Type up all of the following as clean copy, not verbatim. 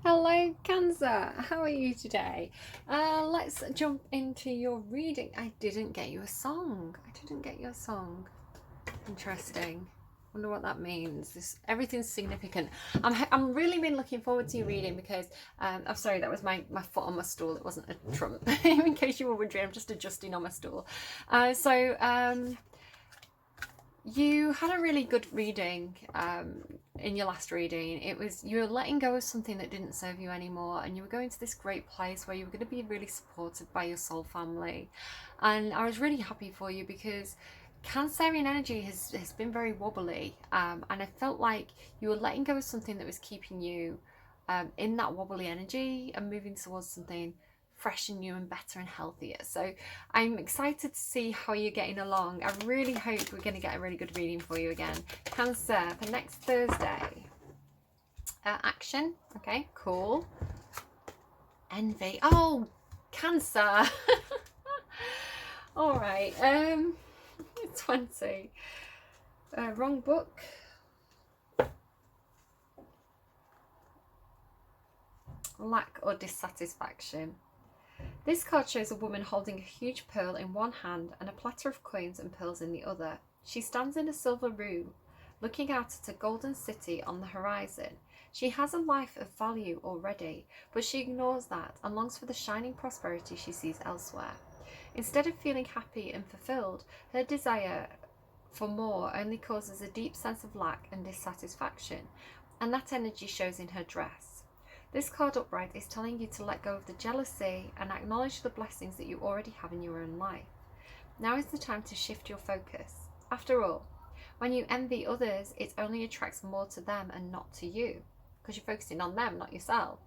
Hello, Cancer. How are you today? Let's jump into your reading. I didn't get you a song. I didn't get you a song. Interesting. Wonder what that means. Everything's significant. I'm really been looking forward to your reading because I'm sorry, that was my foot on my stool. It wasn't a trump. In case you were wondering, I'm just adjusting on my stool. You had a really good reading in your last reading. It was you were letting go of something that didn't serve you anymore, and you were going to this great place where you were going to be really supported by your soul family. And I was really happy for you because Cancerian energy has been very wobbly, and I felt like you were letting go of something that was keeping you in that wobbly energy and moving towards something fresh and new and better and healthier. So I'm excited to see how you're getting along. I really hope we're going to get a really good reading for you again. Cancer for next Thursday. Action. Okay, cool. Envy. Oh, Cancer. All right. 20. Wrong book. Lack or dissatisfaction. This card shows a woman holding a huge pearl in one hand and a platter of coins and pearls in the other. She stands in a silver room, looking out at a golden city on the horizon. She has a life of value already, but she ignores that and longs for the shining prosperity she sees elsewhere. Instead of feeling happy and fulfilled, her desire for more only causes a deep sense of lack and dissatisfaction, and that energy shows in her dress. This card upright is telling you to let go of the jealousy and acknowledge the blessings that you already have in your own life. Now is the time to shift your focus. After all, when you envy others, it only attracts more to them and not to you, because you're focusing on them, not yourself.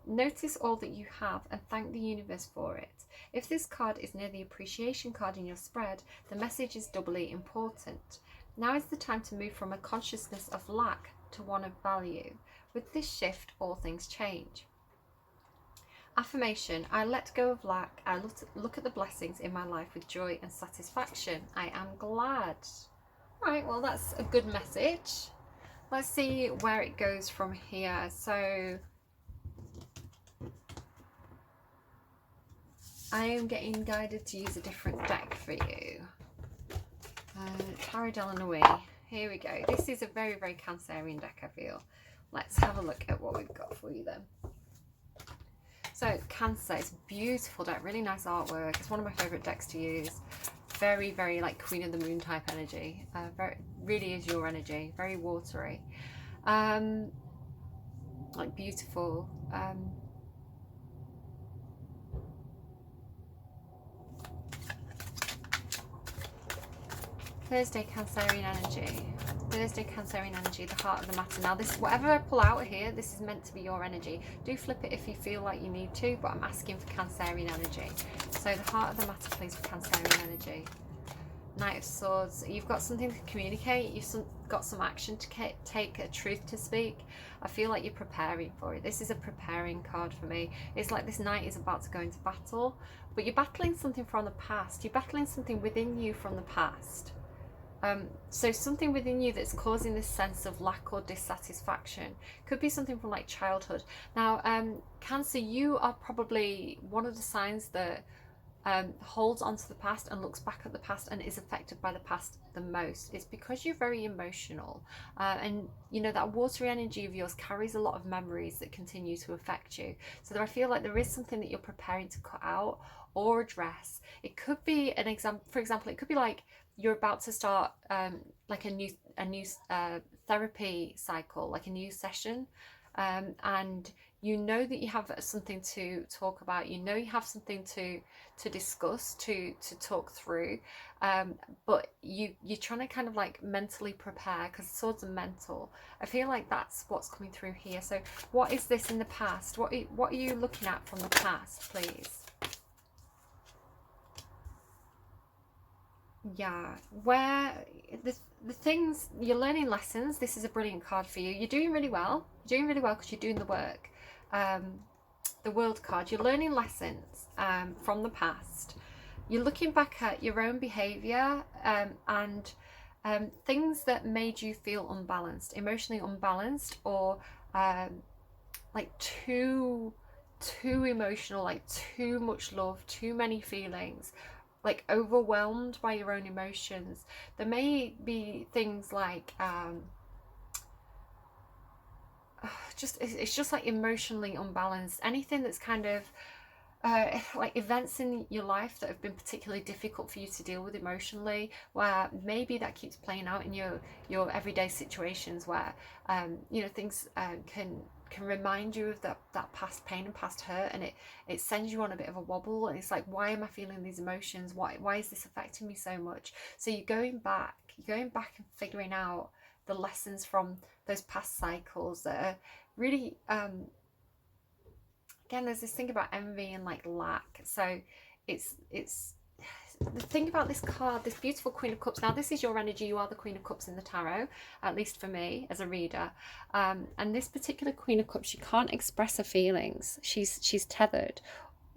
Notice all that you have and thank the universe for it. If this card is near the appreciation card in your spread, the message is doubly important. Now is the time to move from a consciousness of lack to one of value. With this shift, all things change. Affirmation: I let go of lack. I look at the blessings in my life with joy and satisfaction. I am glad. Right, well, that's a good message. Let's see where it goes from here. So I am getting guided to use a different deck for you. Tarot Delanoë. Here we go. This is a very, very Cancerian deck, I feel. Let's have a look at what we've got for you then. So Cancer, it's a beautiful deck, really nice artwork. It's one of my favourite decks to use. Very, very like Queen of the Moon type energy. Really is your energy. Very watery. Like beautiful. Thursday Cancerian energy. Thursday Cancerian energy, the heart of the matter. Now this, whatever I pull out here, this is meant to be your energy. Do flip it if you feel like you need to, but I'm asking for Cancerian energy. So the heart of the matter, please, for Cancerian energy. Knight of Swords. You've got something to communicate. You've got some action to take, a truth to speak. I feel like you're preparing for it. This is a preparing card for me. It's like this knight is about to go into battle, but you're battling something from the past. You're battling something within you from the past. So something within you that's causing this sense of lack or dissatisfaction. Could be something from like childhood. Now, Cancer, you are probably one of the signs that holds onto the past and looks back at the past and is affected by the past the most. It's because you're very emotional, and you know that watery energy of yours carries a lot of memories that continue to affect you. So I feel like there is something that you're preparing to cut out or address. It could be an example. For example, it could be like you're about to start like a new therapy cycle, like a new session, and you know that you have something to talk about. You know you have something to discuss, to talk through, but you're trying to kind of like mentally prepare, because swords are mental. I feel like that's what's coming through here. So what is this in the past? What are you looking at from the past, please? Yeah, where the things you're learning lessons. This is a brilliant card for you. You're doing really well. You're doing really well because you're doing the work. The World card. You're learning lessons from the past. You're looking back at your own behaviour and things that made you feel unbalanced, emotionally unbalanced, or like too emotional, like too much love, too many feelings, like overwhelmed by your own emotions. There may be things like it's just like emotionally unbalanced. Anything that's kind of like events in your life that have been particularly difficult for you to deal with emotionally, where maybe that keeps playing out in your everyday situations, where you know, things can remind you of that past pain and past hurt, and it sends you on a bit of a wobble, and it's like, why am I feeling these emotions? Why is this affecting me so much? So you're going back and figuring out the lessons from those past cycles that are really again, there's this thing about envy and like lack. So it's the thing about this card, this beautiful Queen of Cups. Now this is your energy, you are the Queen of Cups in the tarot, at least for me as a reader. And this particular Queen of Cups, she can't express her feelings. She's tethered.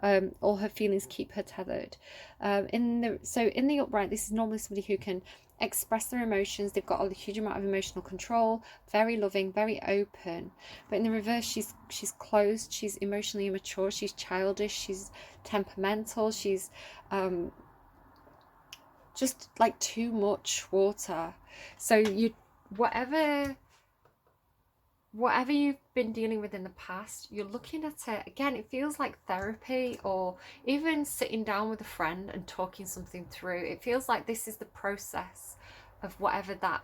All her feelings keep her tethered. In the upright, this is normally somebody who can express their emotions. They've got a huge amount of emotional control, very loving, very open. But in the reverse, she's closed, she's emotionally immature, she's childish, she's temperamental, she's just like too much water. So you whatever you've been dealing with in the past, you're looking at it again. It feels like therapy, or even sitting down with a friend and talking something through. It feels like this is the process of whatever that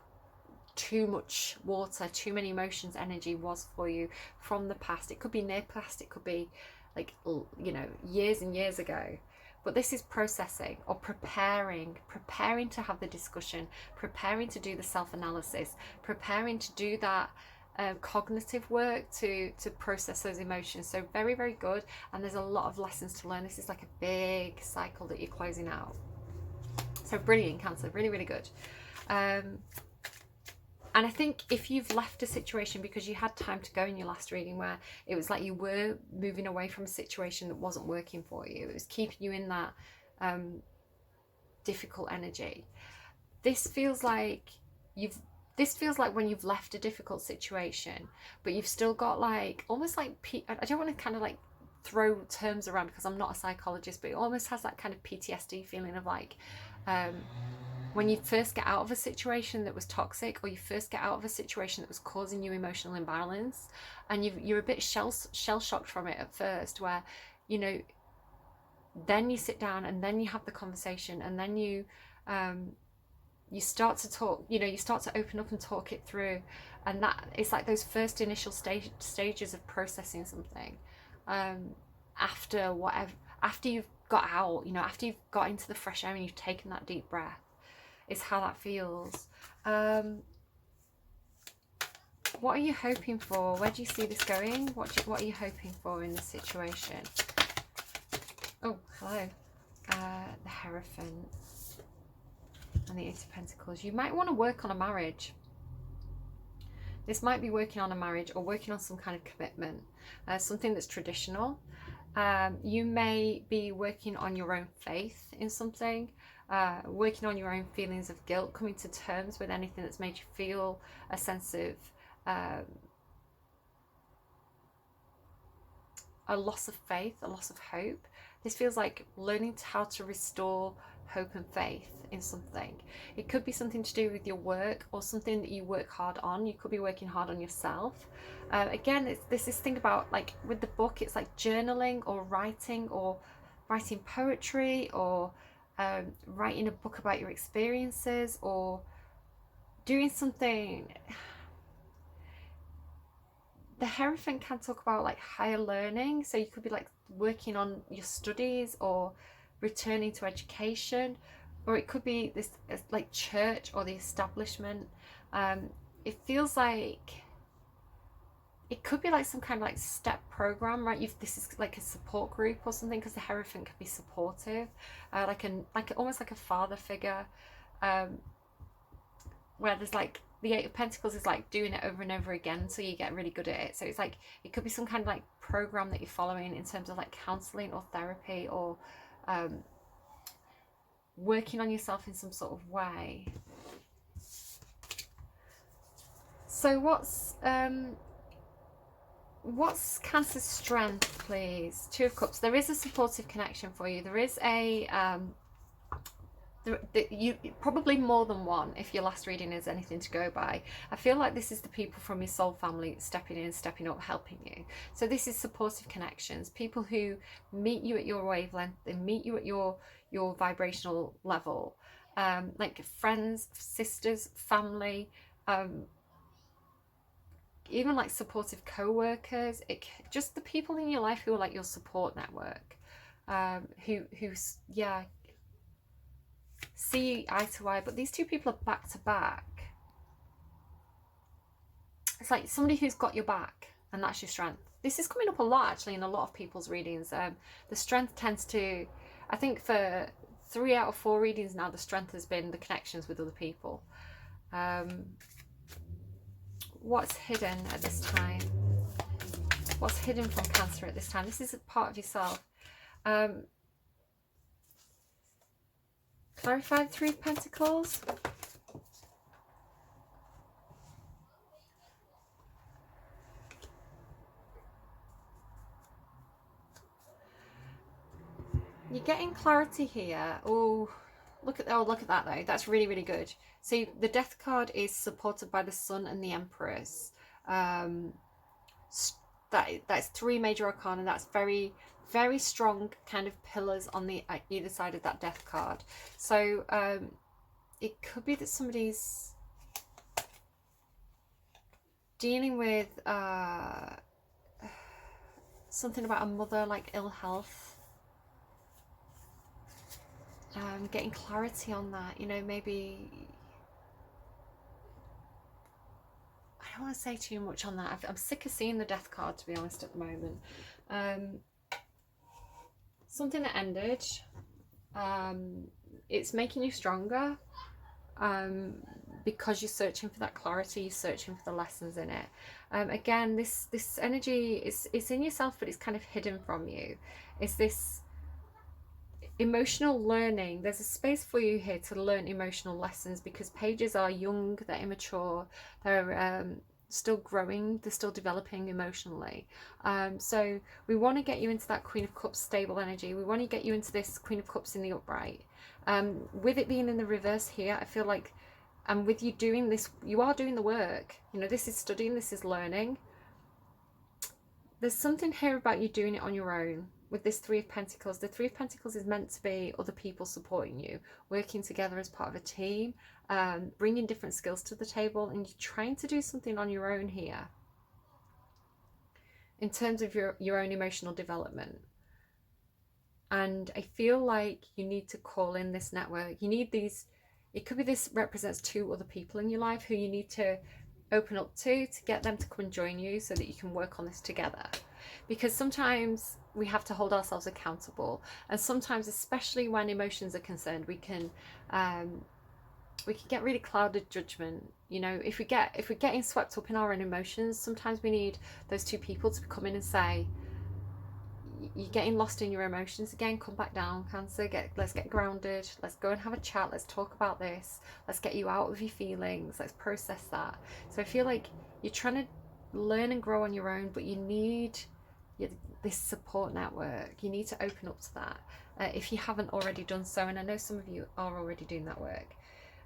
too much water, too many emotions, energy was for you from the past. It could be near past, it could be like, you know, years and years ago. But this is processing or preparing to have the discussion, preparing to do the self-analysis, preparing to do that cognitive work to process those emotions. So very, very good. And there's a lot of lessons to learn. This is like a big cycle that you're closing out. So brilliant, Cancer. Really, really good. And I think if you've left a situation because you had time to go in your last reading where it was like you were moving away from a situation that wasn't working for you, it was keeping you in that difficult energy. This feels like when you've left a difficult situation, but you've still got like almost like I don't want to kind of like throw terms around because I'm not a psychologist, but it almost has that kind of PTSD feeling of like when you first get out of a situation that was toxic, or you first get out of a situation that was causing you emotional imbalance, and you're a bit shell shocked from it at first, where, you know, then you sit down and then you have the conversation, and then you start to talk, you know, you start to open up and talk it through, and that it's like those first initial stages of processing something after you've got out, you know, after you've got into the fresh air and you've taken that deep breath, is how that feels. What are you hoping for? Where do you see this going? What are you hoping for in this situation? Oh, hello. The Hierophant and the Eight of Pentacles. You might want to work on a marriage. This might be working on a marriage or working on some kind of commitment, something that's traditional. You may be working on your own faith in something, working on your own feelings of guilt, coming to terms with anything that's made you feel a sense of a loss of faith, a loss of hope. This feels like learning how to restore hope and faith in something. It could be something to do with your work or something that you work hard on. You could be working hard on yourself. Again, there's this thing about, like with the book, it's like journaling or writing poetry, or writing a book about your experiences, or doing something. The Hierophant can talk about like higher learning, so you could be like working on your studies or returning to education, or it could be this like church or the establishment. It feels like it could be like some kind of like step program, right? This is like a support group or something, because the Hierophant could be supportive, almost like a father figure, where there's like the Eight of Pentacles is like doing it over and over again so you get really good at it. So it's like it could be some kind of like program that you're following in terms of like counseling or therapy, or working on yourself in some sort of way. So what's What's Cancer's strength, please? Two of Cups. There is a supportive connection for you. There is a you probably more than one if your last reading is anything to go by. I feel like this is the people from your soul family stepping in, stepping up, helping you. So this is supportive connections, people who meet you at your wavelength, they meet you at your vibrational level, like friends, sisters, family, even like supportive co-workers, just the people in your life who are like your support network, who's yeah, see eye to eye. But these two people are back to back. It's like somebody who's got your back, and that's your strength. This is coming up a lot actually in a lot of people's readings. The strength tends to, I think for 3 out of 4 readings now, the strength has been the connections with other people. What's hidden at this time? What's hidden from Cancer at this time? This is a part of yourself. Clarify the 3 of Pentacles. You're getting clarity here. Oh, look at that though. That's really, really good. See, the Death card is supported by the Sun and the Empress. That's 3 major arcana. That's very, very strong kind of pillars on the either side of that Death card. So it could be that somebody's dealing with something about a mother, like ill health. Getting clarity on that, you know, maybe I don't want to say too much on that. I'm sick of seeing the Death card, to be honest, at the moment. Something that ended, it's making you stronger, because you're searching for that clarity, you're searching for the lessons in it. Again, this energy is in yourself, but it's kind of hidden from you. Is this emotional learning? There's a space for you here to learn emotional lessons, because pages are young, they're immature, they're still growing, they're still developing emotionally. So we want to get you into that Queen of Cups stable energy. We want to get you into this Queen of Cups in the upright. With it being in the reverse here, I feel like, and with you doing this, you are doing the work. You know, this is studying, this is learning. There's something here about you doing it on your own. With this 3 of Pentacles, the 3 of Pentacles is meant to be other people supporting you, working together as part of a team, bringing different skills to the table, and you're trying to do something on your own here in terms of your own emotional development. And I feel like you need to call in this network. You need these, it could be this represents 2 other people in your life who you need to open up to get them to come and join you so that you can work on this together. Because sometimes we have to hold ourselves accountable, and sometimes, especially when emotions are concerned, we can get really clouded judgment. You know, if we're getting swept up in our own emotions, sometimes we need those 2 people to come in and say, you're getting lost in your emotions again, come back down, Cancer, let's get grounded, let's go and have a chat, let's talk about this, let's get you out of your feelings, let's process that. So I feel like you're trying to learn and grow on your own, but you need this support network. You need to open up to that if you haven't already done so, and I know some of you are already doing that work.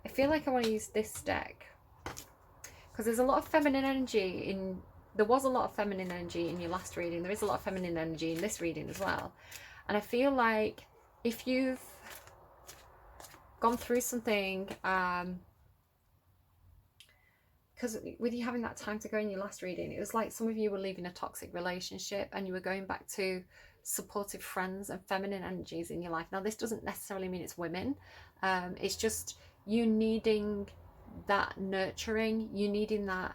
I feel like I want to use this deck because there's a lot of feminine energy in, there was a lot of feminine energy in your last reading, there is a lot of feminine energy in this reading as well. And I feel like if you've gone through something, because with you having that time to go in your last reading, it was like some of you were leaving a toxic relationship and you were going back to supportive friends and feminine energies in your life. Now, this doesn't necessarily mean it's women. It's just you needing that nurturing, you needing that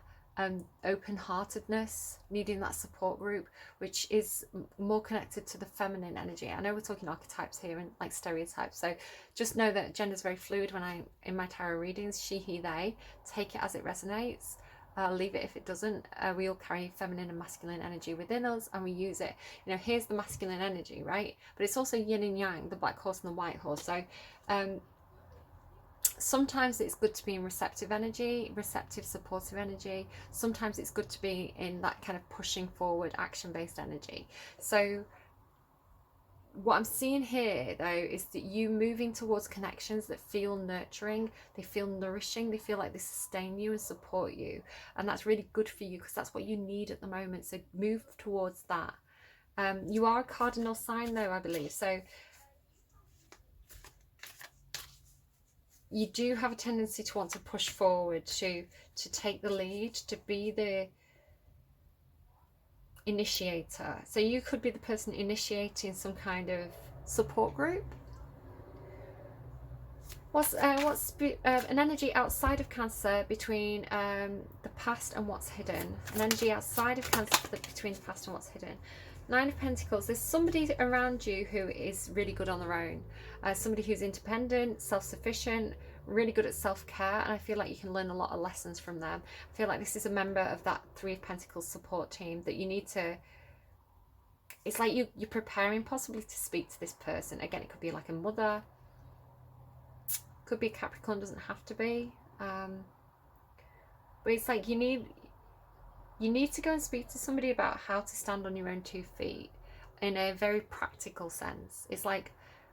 open-heartedness, needing that support group, which is more connected to the feminine energy. I know we're talking archetypes here and like stereotypes, so just know that gender is very fluid. When I'm in my tarot readings, she, he, they, take it as it resonates, leave it if it doesn't. We all carry feminine and masculine energy within us, and we use it. You know, here's the masculine energy, right? But it's also yin and yang, the black horse and the white horse. So Sometimes it's good to be in receptive energy, receptive, supportive energy. Sometimes it's good to be in that kind of pushing forward, action-based energy. So what I'm seeing here, though, is that you moving towards connections that feel nurturing, they feel nourishing, they feel like they sustain you and support you. And that's really good for you because that's what you need at the moment. So move towards that. You are a cardinal sign, though, I believe. So you do have a tendency to want to push forward, to take the lead, to be the initiator. So you could be the person initiating some kind of support group. What's an energy outside of Cancer between the past and what's hidden? An energy outside of Cancer between the past and what's hidden. Nine of Pentacles. There's somebody around you who is really good on their own. Somebody who's independent, self-sufficient, really good at self-care, and I feel like you can learn a lot of lessons from them. I feel like this is a member of that Three of Pentacles support team that you need to... It's like you're preparing possibly to speak to this person. Again, it could be like a mother. Could be a Capricorn, doesn't have to be. But it's like you need to go and speak to somebody about how to stand on your own 2 feet in a very practical sense. It's like,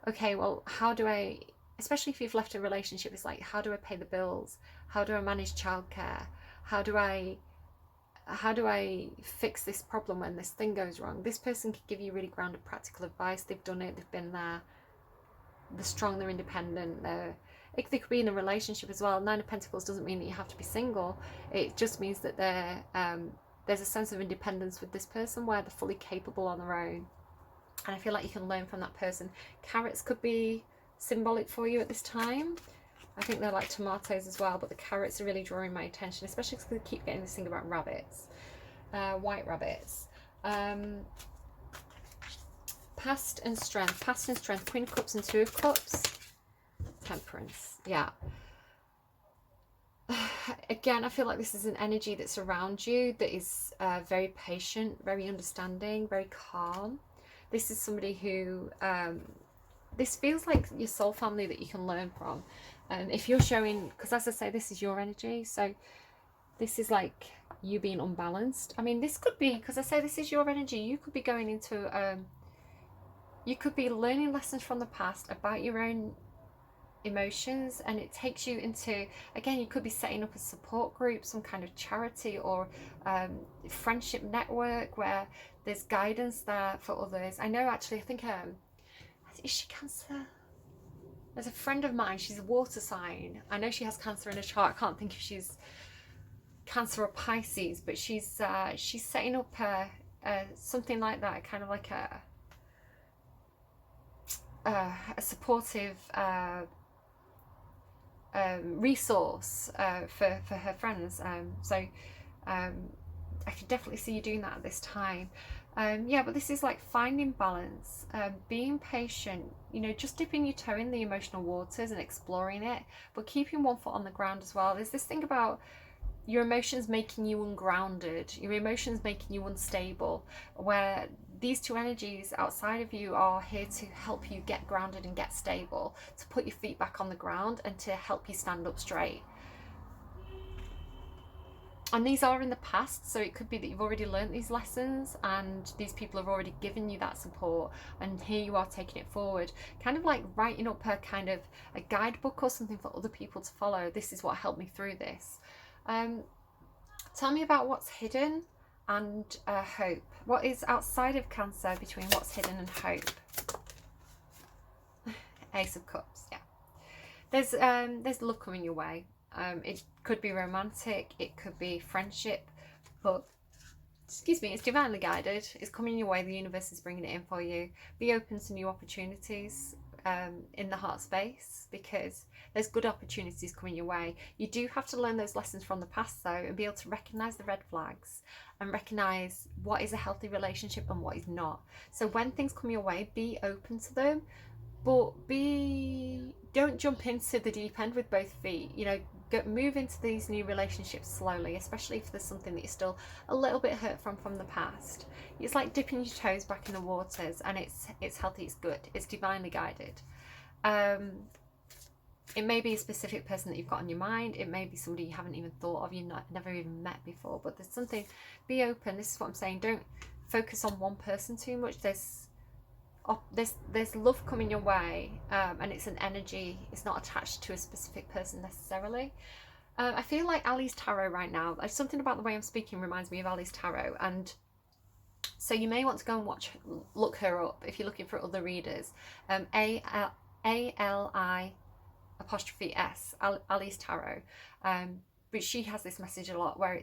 okay, well, how do I, especially if you've left a relationship, it's like, how do I pay the bills? How do I manage childcare? How do I fix this problem when this thing goes wrong? This person can give you really grounded practical advice. They've done it, they've been there, they're strong, they're independent, they could be in a relationship as well. Nine of Pentacles doesn't mean that you have to be single. It just means that there's a sense of independence with this person where they're fully capable on their own. And I feel like you can learn from that person. Carrots could be symbolic for you at this time. I think they're like tomatoes as well, but the carrots are really drawing my attention, especially because I keep getting this thing about rabbits, white rabbits. Past and strength. Past and strength. Queen of Cups and Two of Cups. Temperance. Yeah. Again, I feel like this is an energy that's around you that is very patient, very understanding, very calm. This is somebody who... this feels like your soul family that you can learn from. If you're showing... Because as I say, this is your energy. So this is like you being unbalanced. I mean, this could be... Because I say this is your energy. You could be going into... you could be learning lessons from the past about your own emotions, and it takes you into, again, you could be setting up a support group, some kind of charity or friendship network where there's guidance there for others. I know, actually, I think is she Cancer? There's a friend of mine, she's a water sign. I know she has Cancer in her chart. I can't think if she's Cancer or Pisces, but she's setting up something like that, kind of like a supportive resource for her friends. So I could definitely see you doing that at this time. Yeah, but this is like finding balance, being patient, you know, just dipping your toe in the emotional waters and exploring it, but keeping one foot on the ground as well. There's this thing about your emotions making you ungrounded, your emotions making you unstable, where these two energies outside of you are here to help you get grounded and get stable, to put your feet back on the ground and to help you stand up straight. And these are in the past, so it could be that you've already learned these lessons and these people have already given you that support, and here you are taking it forward, kind of like writing up a kind of a guidebook or something for other people to follow. This is what helped me through this. Tell me about what's hidden and hope. What is outside of Cancer between what's hidden and hope? Ace of Cups. Yeah, there's love coming your way. It could be romantic, it could be friendship, but excuse me, it's divinely guided. It's coming your way. The universe is bringing it in for you. Be open to new opportunities in the heart space, because there's good opportunities coming your way. You do have to learn those lessons from the past though, and be able to recognize the red flags and recognize what is a healthy relationship and what is not. So when things come your way, be open to them, but don't jump into the deep end with both feet. You know, move into these new relationships slowly, especially if there's something that you're still a little bit hurt from the past. It's like dipping your toes back in the waters, and it's healthy, it's good, it's divinely guided. It may be a specific person that you've got on your mind. It may be somebody you haven't even thought of, never even met before. But there's something, be open. This is what I'm saying. Don't focus on one person too much. There's love coming your way, and it's an energy. It's not attached to a specific person necessarily. I feel like Ali's tarot right now. Something about the way I'm speaking reminds me of Ali's tarot, and so you may want to go and look her up if you're looking for other readers. Ali''S, Ali's tarot. But she has this message a lot where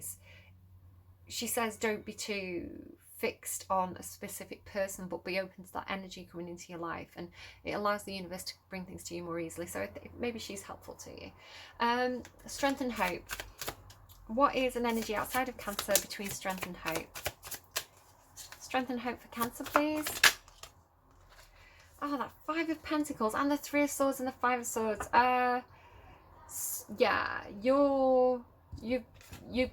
she says don't be too fixed on a specific person, but be open to that energy coming into your life, and it allows the universe to bring things to you more easily. So maybe she's helpful to you. Strength and hope. What is an energy outside of Cancer between strength and hope? Strength and hope for Cancer, please. Oh, that Five of Pentacles and the Three of Swords and the Five of Swords. Yeah, you're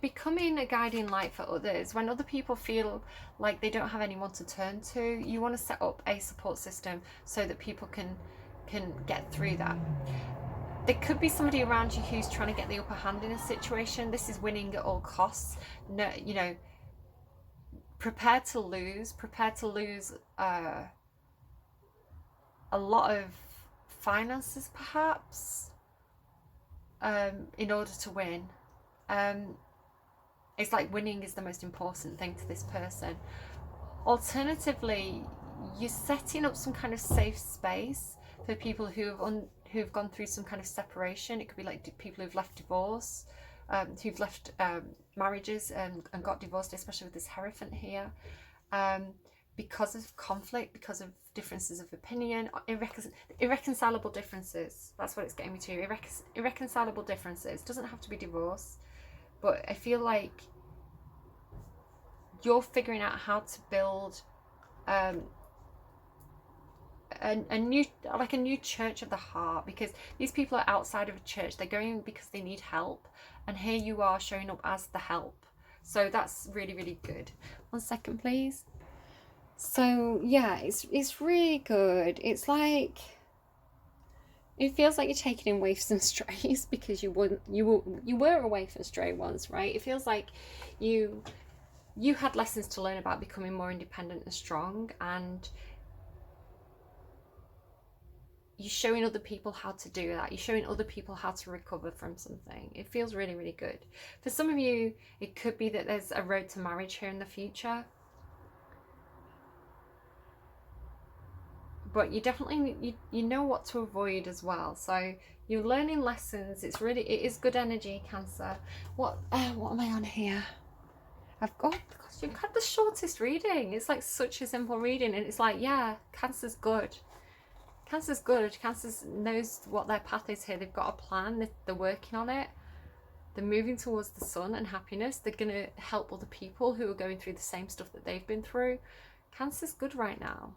becoming a guiding light for others. When other people feel like they don't have anyone to turn to, you want to set up a support system so that people can get through that. There could be somebody around you who's trying to get the upper hand in a situation. This is winning at all costs. No, you know, prepared to lose a lot of finances perhaps, in order to win. It's like winning is the most important thing to this person. Alternatively, you're setting up some kind of safe space for people who've gone through some kind of separation. It could be like people who've left divorce, who've left marriages and got divorced, especially with this Hierophant here, because of conflict, because of differences of opinion, irreconcilable differences. That's what it's getting me to. Irreconcilable differences. Doesn't have to be divorce, but I feel like you're figuring out how to build a new church of the heart, because these people are outside of a church. They're going because they need help, and here you are showing up as the help. So that's really, really good. 1 second, please. So yeah, it's really good. It's like, it feels like you're taking in waifs and strays, because you were a waif and stray once, right? It feels like you had lessons to learn about becoming more independent and strong, and you're showing other people how to do that. You're showing other people how to recover from something. It feels really, really good. For some of you, it could be that there's a road to marriage here in the future. But you definitely, you know what to avoid as well. So you're learning lessons. It is good energy, Cancer. What am I on here? Gosh, you've had the shortest reading. It's like such a simple reading, and it's like, yeah, Cancer's good. Cancer's good. Cancer knows what their path is here. They've got a plan. They're working on it. They're moving towards the sun and happiness. They're going to help other people who are going through the same stuff that they've been through. Cancer's good right now.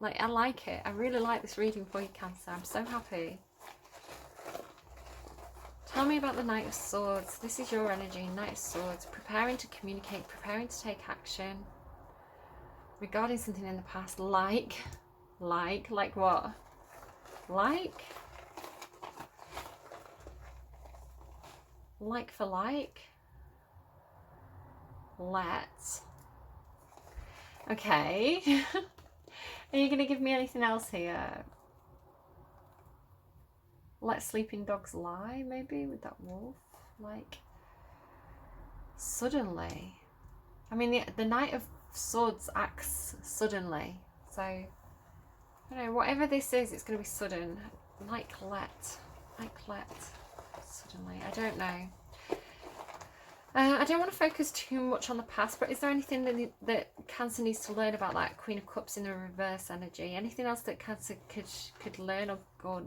Like, I like it. I really like this reading for you, Cancer. I'm so happy. Tell me about the Knight of Swords. This is your energy, Knight of Swords. Preparing to communicate, preparing to take action. Regarding something in the past, like what? Like for like? Okay. Are you going to give me anything else here? Let sleeping dogs lie, maybe, with that wolf. Like, suddenly. I mean, the Knight of Swords acts suddenly. So, I don't know, whatever this is, it's going to be sudden. Like let. Suddenly. I don't know. I don't want to focus too much on the past, but is there anything that Cancer needs to learn about that Queen of Cups in the reverse energy? Anything else that Cancer could learn or go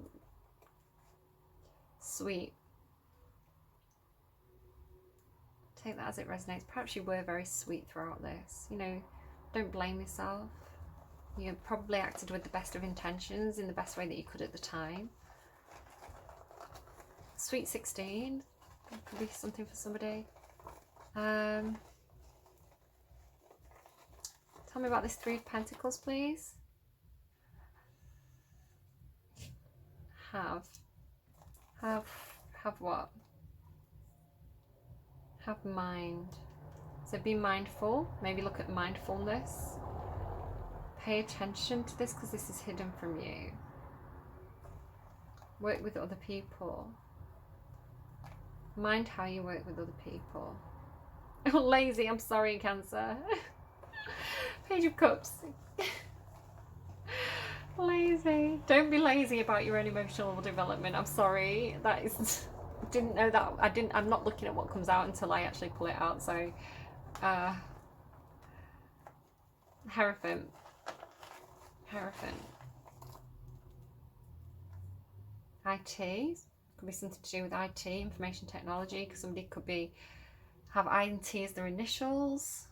sweet? Take that as it resonates. Perhaps you were very sweet throughout this. You know, don't blame yourself. You probably acted with the best of intentions in the best way that you could at the time. Sweet 16. That could be something for somebody. Tell me about this Three of Pentacles, please. Have. Have what? Have mind. So be mindful. Maybe look at mindfulness. Pay attention to this because this is hidden from you. Work with other people. Mind how you work with other people. Oh, lazy. I'm sorry, Cancer. Page of Cups. Lazy. Don't be lazy about your own emotional development. I'm sorry. That is... Didn't know that. I'm not looking at what comes out until I actually pull it out. So, Hierophant. IT. Could be something to do with IT, information technology, because somebody could have IT as their initials.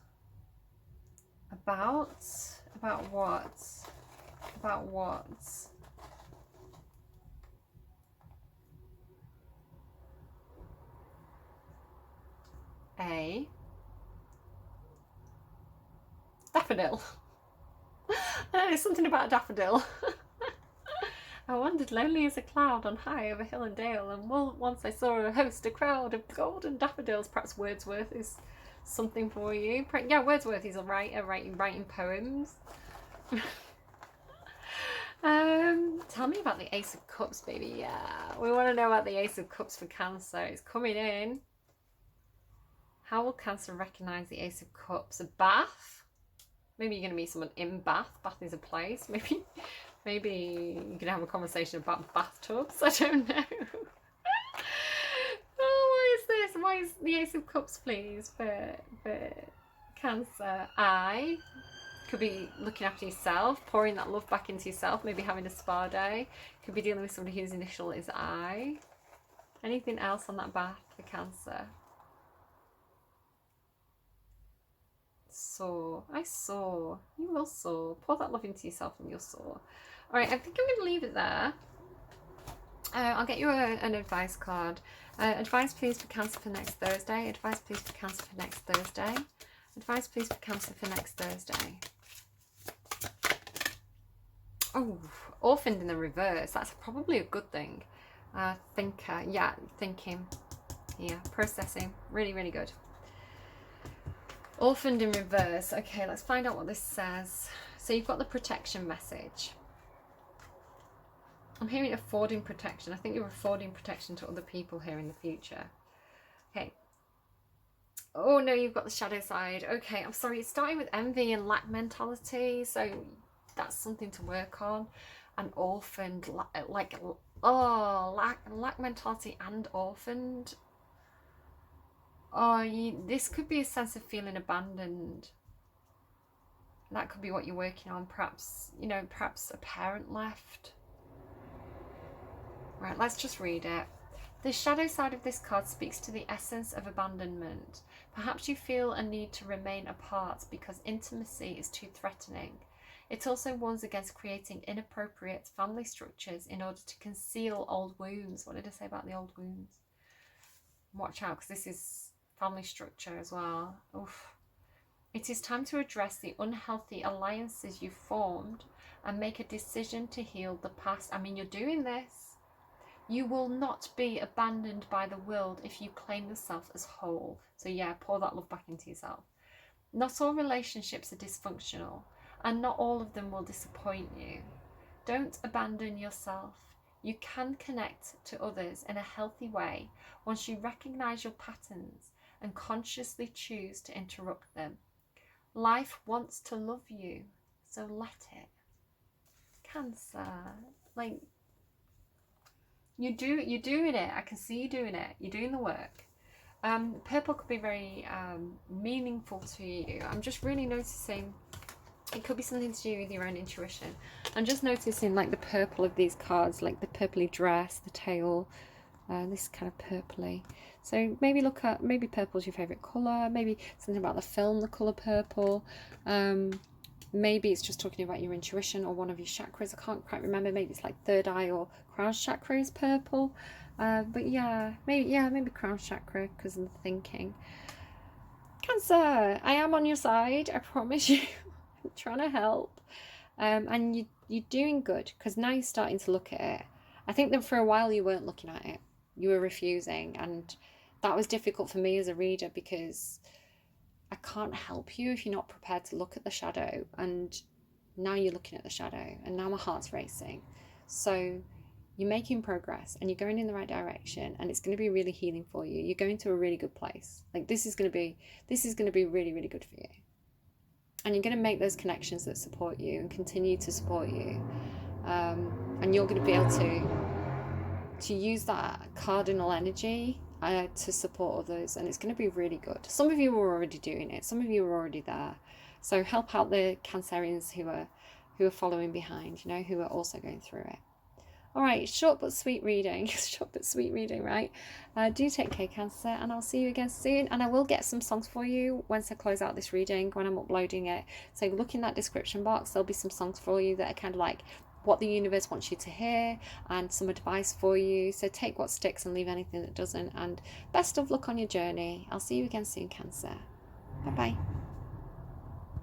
About what? About what? A daffodil. There's something about a daffodil. I wandered lonely as a cloud on high over hill and dale, and once I saw a crowd of golden daffodils. Perhaps Wordsworth is something for you. Yeah, Wordsworth is a writer writing poems. Tell me about the Ace of Cups, baby. Yeah, we want to know about the Ace of Cups for Cancer. It's coming in. How will Cancer recognize the Ace of Cups? A bath? Maybe you're going to meet someone in Bath. Bath is a place. Maybe you can have a conversation about bathtubs. I don't know. Oh, what is this? Why is the Ace of Cups, please, for Cancer? I could be looking after yourself, pouring that love back into yourself, maybe having a spa day. Could be dealing with somebody whose initial is I. Anything else on that bath for Cancer? Soar. I soar. You will soar. Pour that love into yourself and you'll soar. Alright, I think I'm going to leave it there. I'll get you an advice card. Advice please for Cancer for next Thursday. Advice please for Cancer for next Thursday. Advice please for Cancer for next Thursday. Oh, orphaned in the reverse. That's probably a good thing. Thinker. Yeah, thinking. Yeah, processing. Really, really good. Orphaned in reverse. Okay, let's find out what this says. So you've got the protection message. I'm hearing affording protection. I think you're affording protection to other people here in the future. Okay. Oh no, you've got the shadow side. Okay, I'm sorry. It's starting with envy and lack mentality. So that's something to work on. And orphaned, like, oh, lack mentality and orphaned. Oh, this could be a sense of feeling abandoned. That could be what you're working on. Perhaps, you know, perhaps a parent left. Right, let's just read it. The shadow side of this card speaks to the essence of abandonment. Perhaps you feel a need to remain apart because intimacy is too threatening. It also warns against creating inappropriate family structures in order to conceal old wounds. What did I say about the old wounds? Watch out, because this is family structure as well. Oof. It is time to address the unhealthy alliances you formed and make a decision to heal the past. I mean, you're doing this. You will not be abandoned by the world if you claim yourself as whole. So yeah, pour that love back into yourself. Not all relationships are dysfunctional, and not all of them will disappoint you. Don't abandon yourself. You can connect to others in a healthy way once you recognize your patterns and consciously choose to interrupt them. Life wants to love you, so let it. Cancer, like, you're doing it. I can see you doing it. You're doing the work. Purple could be very meaningful to you. I'm just really noticing it could be something to do with your own intuition. I'm just noticing like the purple of these cards, like the purpley dress, the tail, this kind of purpley. So maybe look at, maybe purple's your favourite colour, maybe something about the film, the colour purple. Maybe it's just talking about your intuition or one of your chakras. I can't quite remember. Maybe it's like third eye or crown chakra is purple. But yeah, maybe crown chakra because of the thinking. Cancer, I am on your side. I promise you. I'm trying to help. And you're doing good because now you're starting to look at it. I think that for a while you weren't looking at it. you were refusing, and that was difficult for me as a reader, because I can't help you if you're not prepared to look at the shadow. And now you're looking at the shadow, and now my heart's racing. So you're making progress, and you're going in the right direction, and it's going to be really healing for you. You're going to a really good place. Like, this is going to be really, really good for you. And you're going to make those connections that support you and continue to support you. And you're going to be able to use that cardinal energy to support others, and it's going to be really good. Some of you are already doing it. Some of you are already there. So help out the Cancerians who are following behind, you know, who are also going through it. All right, short but sweet reading. Short but sweet reading, right? Do take care, Cancer, and I'll see you again soon. And I will get some songs for you once I close out this reading, when I'm uploading it. So look in that description box. There'll be some songs for you that are kind of like what the universe wants you to hear, and some advice for you. So take what sticks and leave anything that doesn't. And best of luck on your journey. I'll see you again soon, Cancer. Bye-bye.